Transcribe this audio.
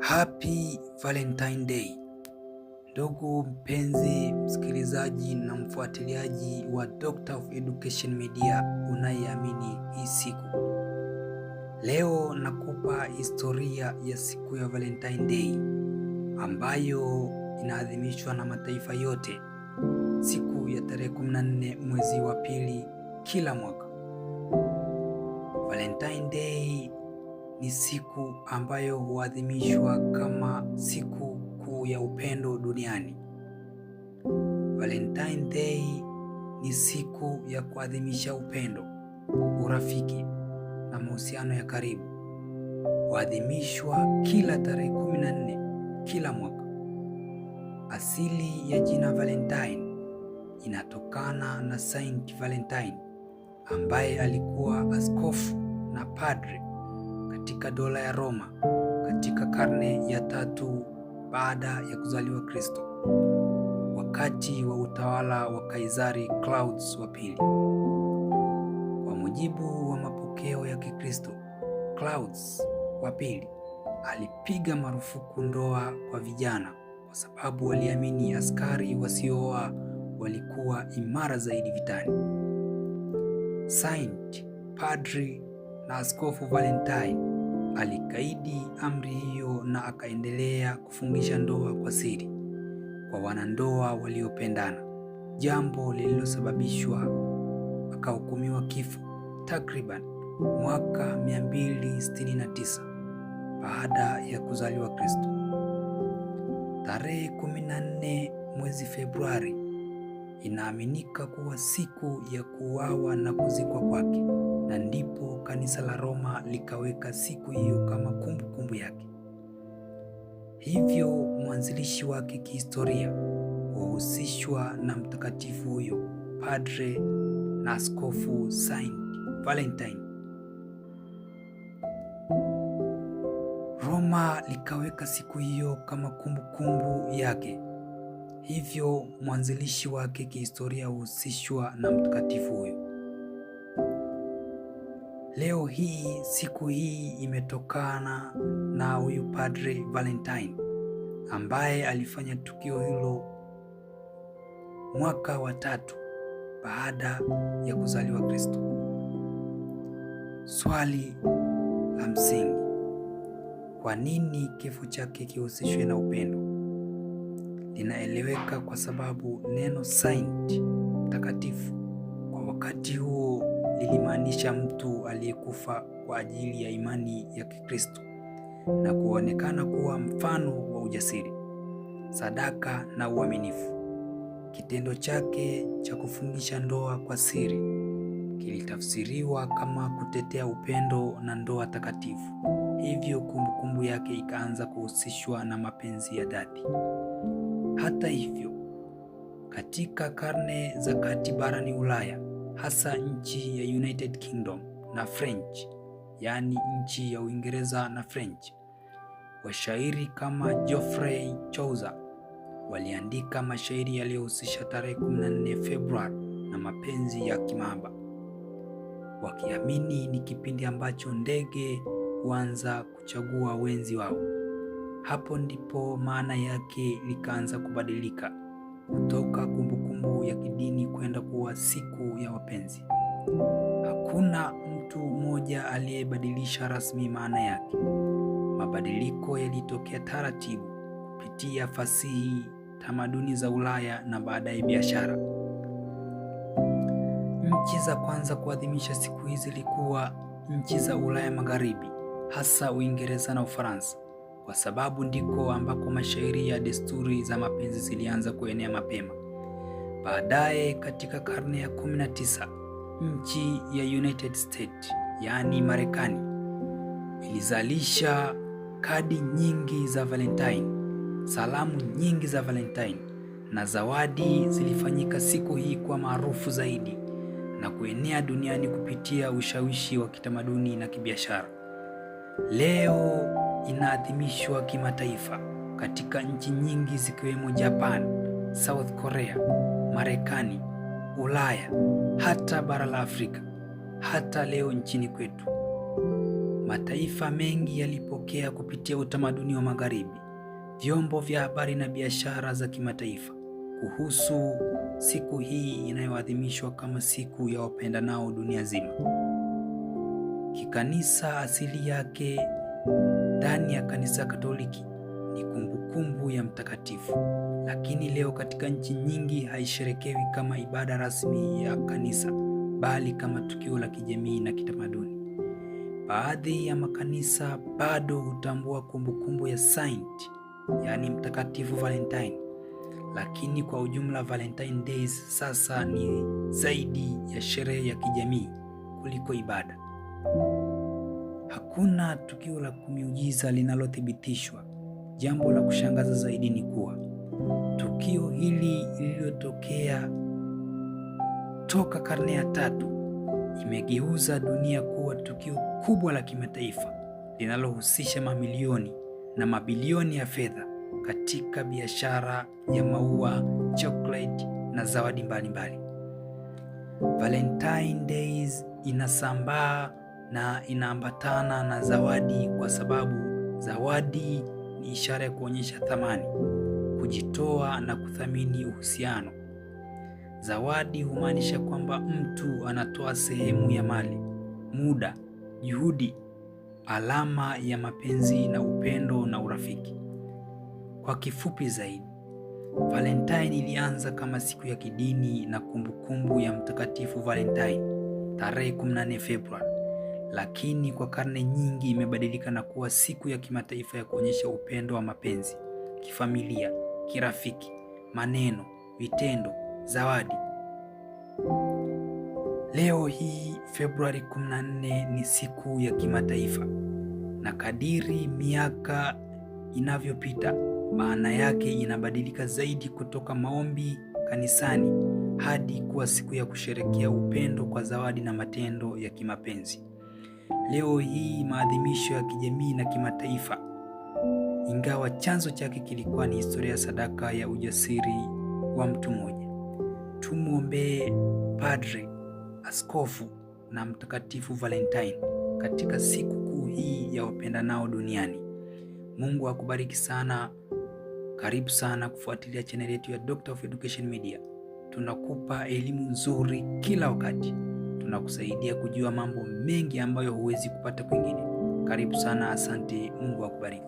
Happy Valentine Day. Ndugu mpenzi msikilizaji na mfuatiliaji wa Doctor of Education Media unayeamini hii siku. Leo nakupa historia ya siku ya Valentine Day ambayo inaadhimishwa na mataifa yote siku ya tarehe 14 mwezi wa pili kila mwaka. Valentine Day ni siku ambayo huadhimishwa kama siku kuu ya upendo duniani. Valentine Day ni siku ya kuadhimisha upendo, urafiki na mahusiano ya karibu. Huadhimishwa kila tarehe 14 kila mwaka. Asili ya jina Valentine inatokana na Saint Valentine ambaye alikuwa askofu na padre katika dola ya Roma katika karne ya 3 baada ya kuzaliwa Kristo, wakati wa utawala wa Kaisari Claudius wa pili. Kwa mujibu wa mapokeo ya Kikristo, Claudius wa pili alipiga marufuku ndoa kwa vijana kwa sababu waliamini askari wasiooa walikuwa imara zaidi vitani. Saint, padri na askofu Valentine alikaidi amri hiyo na akaendelea kufungisha ndoa kwa siri kwa wanandoa waliopendana, jambo lililosababishwa akahukumiwa kifo takriban mwaka 269 baada ya kuzaliwa Kristo. Tarehe 14 mwezi Februari inaaminika kuwa siku ya kuuawa na kuzikwa kwake, na ndipo kanisa la Roma likaweka siku hiyo kama kumbukumbu yake. Hivyo mwanzilishi wake kihistoria huhusishwa na mtakatifu huyo, padre na askofu Saint Valentine. Roma likaweka siku hiyo kama kumbukumbu yake. Hivyo mwanzilishi wake kihistoria huhusishwa na mtakatifu huyo. Leo hii siku hii imetokana na huyu padre Valentine ambaye alifanya tukio hilo mwaka wa 3 baada ya kuzaliwa Kristo. Swali la msingi: kwa nini kifo chake kihusishwe na upendo? Linaeleweka kwa sababu neno saint, mtakatifu, kwa wakati huo lilimaanisha mtu aliyekufa kwa ajili ya imani ya Kikristo na kuonekana kuwa mfano wa ujasiri, sadaka na uaminifu. Kitendo chake cha kufungisha ndoa kwa siri kilitafsiriwa kama kutetea upendo na ndoa takatifu. Hivyo kumbukumbu yake ikaanza kuhusishwa na mapenzi ya dhati. Hata hivyo, katika karne za kati barani Ulaya, hasa nchi ya United Kingdom na French, yaani nchi ya Uingereza na French, washairi kama Geoffrey Chaucer waliandika mashairi yaliyohusisha tarehe 14 Februari na mapenzi ya kimahaba, wakiamini ni kipindi ambacho ndege huanza kuchagua wenzi wao. Hapo ndipo maana yake likaanza kubadilika kutoka kumbukumbu ya kidini kwenda kuwa siku ya wapenzi. Hakuna mtu mmoja aliyebadilisha rasmi maana yake. Mabadiliko yalitokea taratibu kupitia fasihi, tamaduni za Ulaya na baadaye biashara. Nchi za kwanza kuadhimisha siku hizi zilikuwa nchi za Ulaya Magharibi, hasa Uingereza na Ufaransa, kwa sababu ndiko ambako mashairi ya desturi za mapenzi zilianza kuenea mapema. Baadaye katika karne ya 19, nchi ya United States, yaani Marekani, ilizalisha kadi nyingi za Valentine, salamu nyingi za Valentine, na zawadi zilifanyika siku hii kwa maarufu zaidi na kuenea duniani kupitia ushawishi wa kitamaduni na kibiashara. Leo inaadhimishwa kimataifa katika nchi nyingi zikiwemo Japan, South Korea, Marekani, Ulaya, hata bara la Afrika, hata leo nchini kwetu. Mataifa mengi yalipokea kupitia utamaduni wa Magharibi, vyombo vya habari na biashara za kimataifa kuhusu siku hii inayoadhimishwa kama siku ya wapendanao dunia zima. Kikanisa, asili yake ndani ya kanisa Katoliki ni kumbukumbu ya mtakatifu, lakini leo katika nchi nyingi haisherekewi kama ibada rasmi ya kanisa, bali kama tukio la kijamii na kitamaduni. Baadhi ya makanisa bado hutambua kumbukumbu ya Saint, yaani mtakatifu Valentine, lakini kwa ujumla Valentine Days sasa ni zaidi ya sherehe ya kijamii kuliko ibada. Hakuna tukio la kimiujiza linalothibitishwa. Jambo la kushangaza zaidi ni kuwa tukio hili lililotokea toka karne ya 3 imegeuza dunia kuwa tukio kubwa la kimataifa linalohusisha mamilioni na mabilioni ya fedha katika biashara ya maua, chocolate na zawadi mbalimbali. Valentine Days inasambaa na inaambatana na zawadi kwa sababu zawadi ni ishara ya kuonyesha thamani, kujitoa na kuthamini uhusiano. Zawadi humaanisha kwamba mtu anatoa sehemu ya mali, muda, juhudi, alama ya mapenzi na upendo na urafiki. Kwa kifupi zaidi, Valentine ilianza kama siku ya kidini na kumbukumbu ya Mtakatifu Valentine tarehe 14 Februari, lakini kwa karne nyingi imebadilika na kuwa siku ya kimataifa ya kuonyesha upendo wa mapenzi, kifamilia, kirafiki, maneno, vitendo, zawadi. Leo hii Februari 14 ni siku ya kimataifa, na kadiri miaka inavyopita maana yake inabadilika zaidi kutoka maombi kanisani hadi kuwa siku ya kusherehekea upendo kwa zawadi na matendo ya kimapenzi. Leo hii maadhimisho ya kijamii na kimataifa, ingawa chanzo chake kilikuwa ni historia ya sadaka ya ujasiri wa mtu mmoja. Tumwombee padre, askofu na Mtakatifu Valentine katika siku kuu hii ya wapendanao duniani. Mungu akubariki sana. Karibu sana kufuatilia channel yetu ya Doctor of Education Media. Tunakupa elimu nzuri kila wakati. Tunakusaidia kujua mambo mengi ambayo huwezi kupata kwingine. Karibu sana, asante. Mungu akubariki.